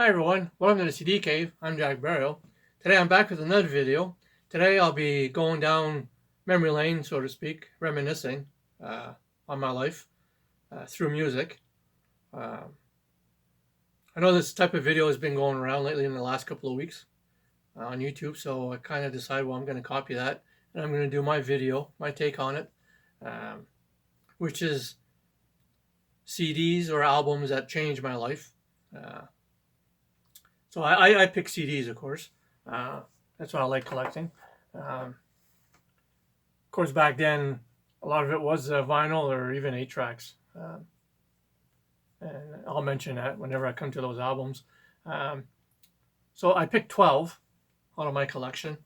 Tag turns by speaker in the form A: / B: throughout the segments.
A: Hi everyone, welcome to the CD Cave. I'm Jack Barrow. Today I'm back with another video. Today I'll be going down memory lane, so to speak, reminiscing on my life through music. I know this type of video has been going around lately in the last couple of weeks on YouTube, so I kind of decided, well, I'm going to copy that and I'm going to do my video, my take on it, which is CDs or albums that changed my life. So I pick CDs, of course. That's what I like collecting. Of course, back then, a lot of it was vinyl or even 8-tracks. And I'll mention that whenever I come to those albums. So I picked 12 out of my collection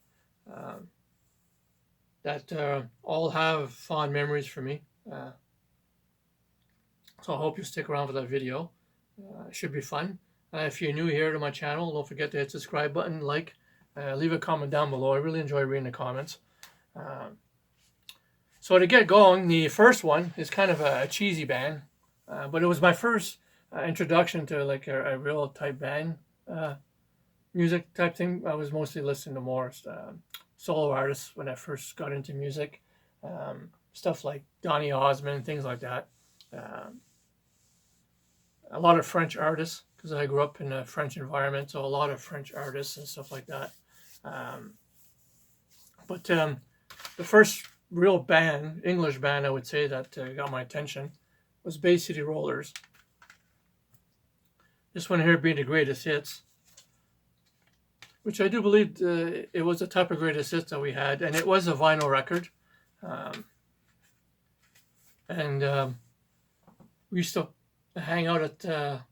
A: that all have fond memories for me. So I hope you stick around for that video. It should be fun. If you're new here to my channel, don't forget to hit the subscribe button, like, leave a comment down below. I really enjoy reading the comments. So to get going, the first one is kind of a cheesy band, but it was my first introduction to like a real type band music type thing. I was mostly listening to more solo artists when I first got into music, stuff like Donny Osmond, things like that. A lot of French artists, because I grew up in a French environment, so a lot of French artists and stuff like that. But the first real band, English band, I would say, that got my attention was Bay City Rollers. This one here being the greatest hits, which I do believe it was the type of greatest hits that we had, and it was a vinyl record. We used to hang out at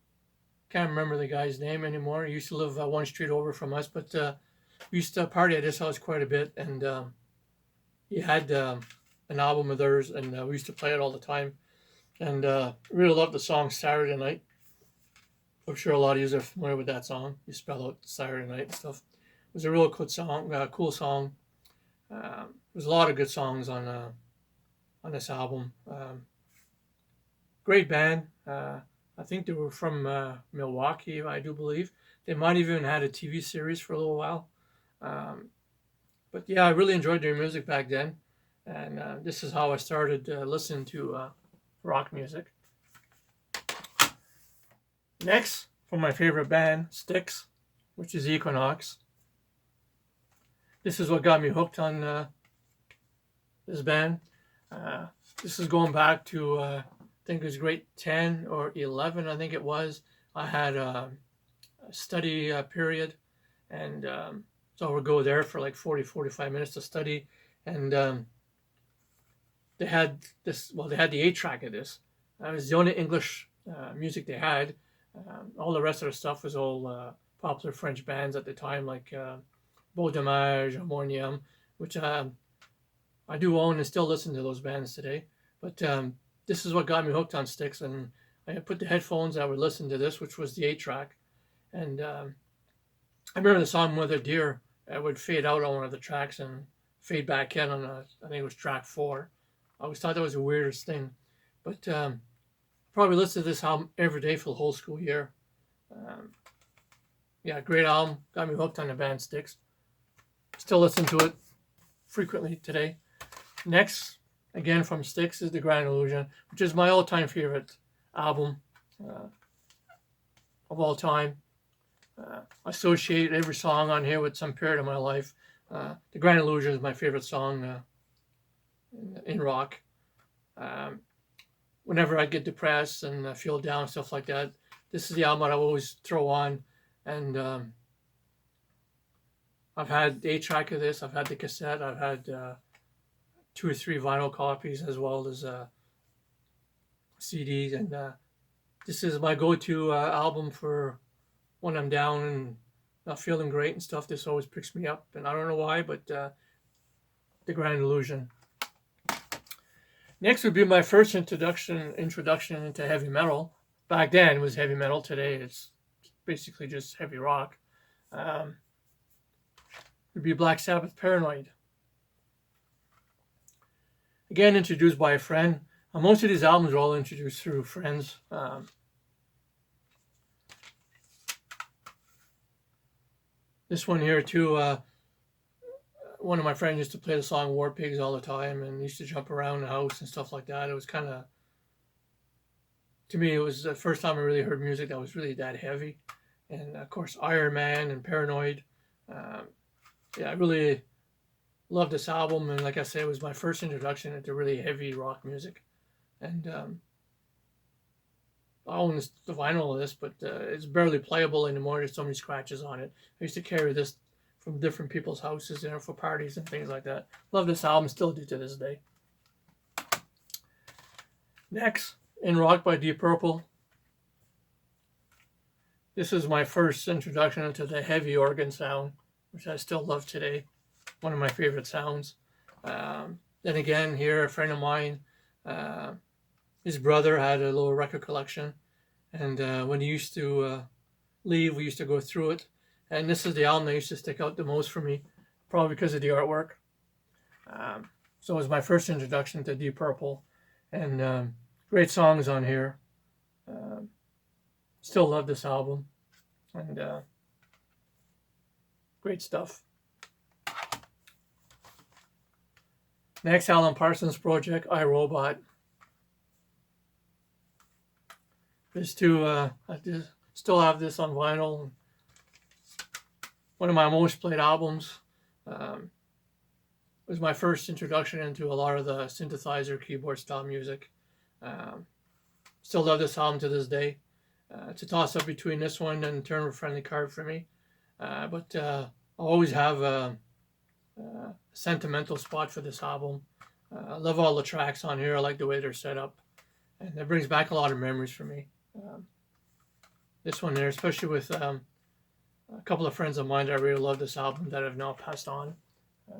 A: can't remember the guy's name anymore. He used to live one street over from us, but we used to party at his house quite a bit, and he had an album of theirs, and we used to play it all the time, and really loved the song Saturday Night. I'm sure a lot of you are familiar with that song. You spell out Saturday Night and stuff. It was a real cool song. There's a lot of good songs on this album. Great band. I think they were from Milwaukee, I do believe. They might even had a TV series for a little while. But yeah, I really enjoyed their music back then. And this is how I started listening to rock music. Next, for my favorite band, Styx, which is Equinox. This is what got me hooked on this band. This is going back to... I think it was grade 10 or 11, I think it was. I had a study period, and so I would go there for like 45 minutes to study, and they had this, well, they had the 8-track of this. It was the only English music they had. All the rest of the stuff was all popular French bands at the time, like Beau Dommage, Harmonium, which I do own and still listen to those bands today. But this is what got me hooked on Styx, and I put the headphones, I would listen to this, which was the 8-track. And I remember the song Mother Dear. It would fade out on one of the tracks and fade back in on, I think it was track 4. I always thought that was the weirdest thing. But probably listened to this album every day for the whole school year. Yeah, great album. Got me hooked on the band Styx. Still listen to it frequently today. Next, again from Styx, is The Grand Illusion, which is my all-time favorite album of all time. I associate every song on here with some period of my life. The Grand Illusion is my favorite song in rock. Whenever I get depressed and feel down, stuff like that, this is the album I always throw on. And I've had the 8-track of this, I've had the cassette, I've had 2 or 3 vinyl copies, as well as CDs, and this is my go-to album for when I'm down and not feeling great and stuff. This always picks me up, and I don't know why, but The Grand Illusion. Next would be my first introduction into heavy metal. Back then it was heavy metal. Today it's basically just heavy rock. It would be Black Sabbath, Paranoid. Again, introduced by a friend. Most of these albums are all introduced through friends. This one here too, one of my friends used to play the song War Pigs all the time and used to jump around the house and stuff like that. It was kind of, to me, it was the first time I really heard music that was really that heavy. And of course, Iron Man and Paranoid. Um, yeah, I really loved this album. And like I said, it was my first introduction into really heavy rock music. And I own the vinyl of this, but it's barely playable anymore. There's so many scratches on it. I used to carry this from different people's houses, for parties and things like that. Love this album, still do to this day. Next, In Rock by Deep Purple. This is my first introduction into the heavy organ sound, which I still love today. One of my favorite sounds. Then again, here, a friend of mine, his brother had a little record collection, and when he used to leave, we used to go through it. And this is the album that used to stick out the most for me, probably because of the artwork. So it was my first introduction to Deep Purple, and great songs on here. Still love this album, and great stuff. Next, Alan Parsons project, I, Robot. This too, I still have this on vinyl. One of my most played albums. It was my first introduction into a lot of the synthesizer keyboard style music. Still love this album to this day. It's a toss up between this one and Turner Friendly Card for me. But I always have a sentimental spot for this album. I love all the tracks on here. I like the way they're set up. And it brings back a lot of memories for me. This one there, especially with a couple of friends of mine that really love this album that have now passed on.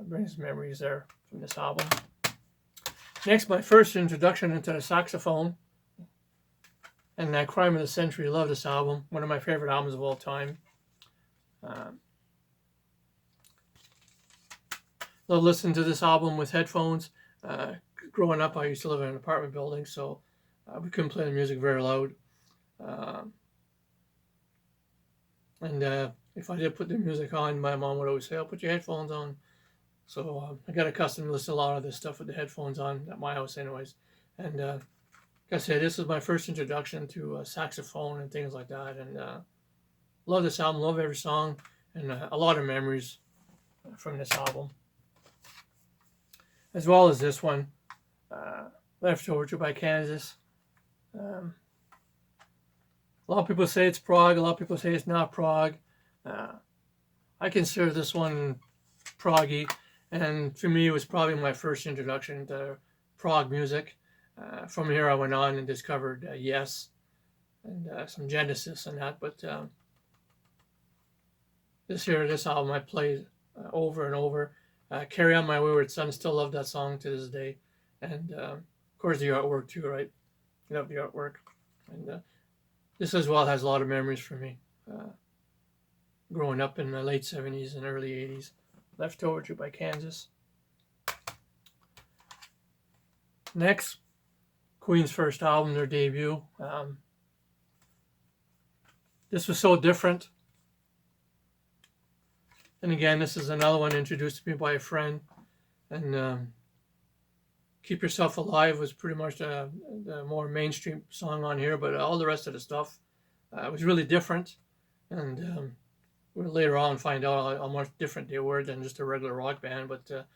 A: Brings memories there from this album. Next, my first introduction into the saxophone. And that Crime of the Century. Love this album. One of my favorite albums of all time. Love listening to this album with headphones. Growing up, I used to live in an apartment building, so we couldn't play the music very loud. And if I did put the music on, my mom would always say, "Oh, put your headphones on." So I got accustomed to listening to a lot of this stuff with the headphones on at my house anyways. And like I said, this is my first introduction to saxophone and things like that. And love this album, love every song, and a lot of memories from this album. As well as this one, Left Over to by Kansas. A lot of people say it's prog, a lot of people say it's not prog. I consider this one proggy, and for me it was probably my first introduction to prog music. From here I went on and discovered Yes and some Genesis and that, but this album I played over and over. Carry On My Wayward Son, still love that song to this day. And of course the artwork too, right? Love the artwork. And this as well has a lot of memories for me. Growing up in the late 70s and early 80s. Left Over to by Kansas. Next, Queen's first album, their debut. This was so different. And again, this is another one introduced to me by a friend. And Keep Yourself Alive was pretty much the more mainstream song on here, but all the rest of the stuff was really different. And we'll later on find out how much different they were than just a regular rock band. But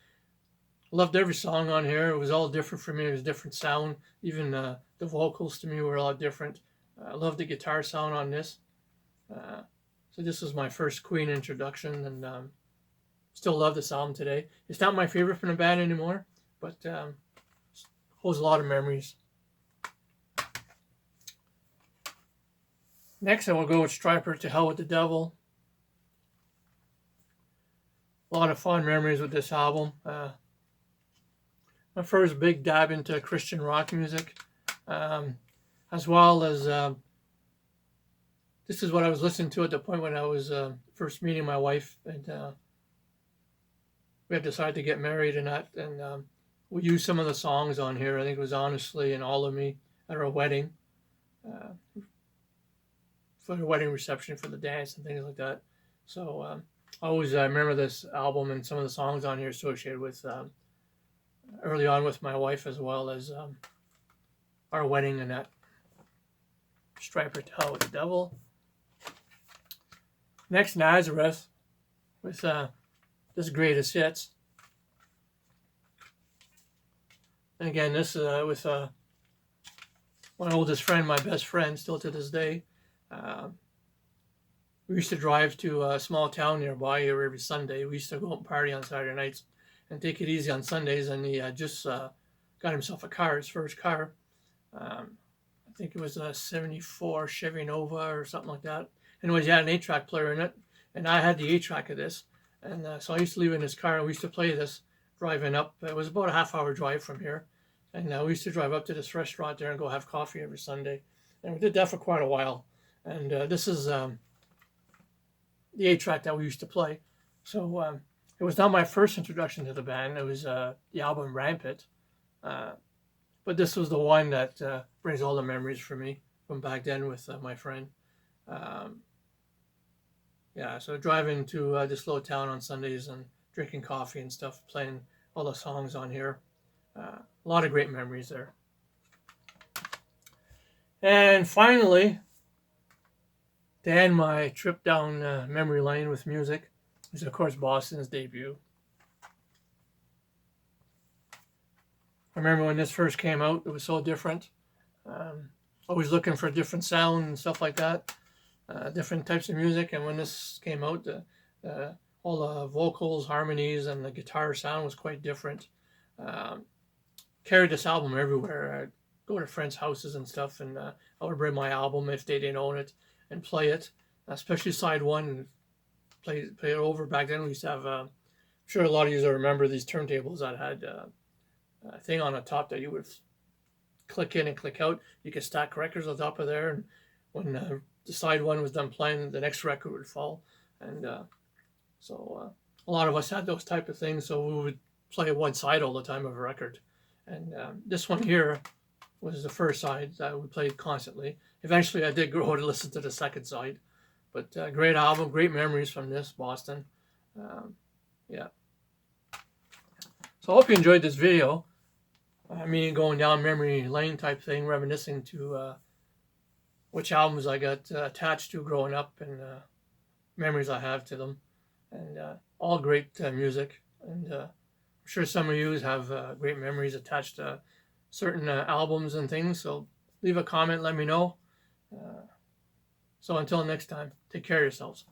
A: loved every song on here. It was all different for me. It was a different sound. Even the vocals to me were a lot different. I loved the guitar sound on this. So this was my first Queen introduction, and still love this album today. It's not my favorite from the band anymore, but holds a lot of memories. Next, I will go with Stryper, To Hell with the Devil. A lot of fond memories with this album. My first big dab into Christian rock music, as well as this is what I was listening to at the point when I was first meeting my wife, and we had decided to get married and that, and we used some of the songs on here. I think it was Honestly and All of Me at our wedding, for the wedding reception, for the dance and things like that. So I always remember this album and some of the songs on here associated with early on with my wife, as well as our wedding and that Striper to Hell with the Devil. Next, Nazareth with this Greatest Hits. And again, this with my oldest friend, my best friend, still to this day. We used to drive to a small town nearby here every Sunday. We used to go out and party on Saturday nights and take it easy on Sundays. And he just got himself a car, his first car. I think it was a 74 Chevy Nova or something like that. Anyways, he had an 8-track player in it. And I had the 8-track of this. And so I used to leave in his car, and we used to play this driving up. It was about a half-hour drive from here. And we used to drive up to this restaurant there and go have coffee every Sunday. And we did that for quite a while. And this is the 8-track that we used to play. So it was not my first introduction to the band. It was the album Rampant. But this was the one that brings all the memories for me from back then with my friend. Yeah, so driving to this little town on Sundays and drinking coffee and stuff, playing all the songs on here. A lot of great memories there. And finally, to end my trip down memory lane with music, is of course Boston's debut. I remember when this first came out, it was so different. Always looking for a different sound and stuff like that, different types of music. And when this came out, all the vocals, harmonies, and the guitar sound was quite different. Carried this album everywhere. I'd go to friends' houses and stuff, and I would bring my album if they didn't own it and play it, especially side one. Play it over. Back then we used to have, I'm sure a lot of you will remember these turntables that had a thing on the top that you would click in and click out. You could stack records on top of there, and when the side one was done playing, the next record would fall. And so a lot of us had those type of things, so we would play one side all the time of a record. And this one here was the first side that we played constantly. Eventually I did grow to listen to the second side. But great album, great memories from this, Boston. Yeah. So I hope you enjoyed this video. I mean, going down memory lane type thing, reminiscing to which albums I got attached to growing up, and memories I have to them. And all great music. And I'm sure some of you have great memories attached to certain albums and things. So leave a comment, let me know. So until next time, take care of yourselves.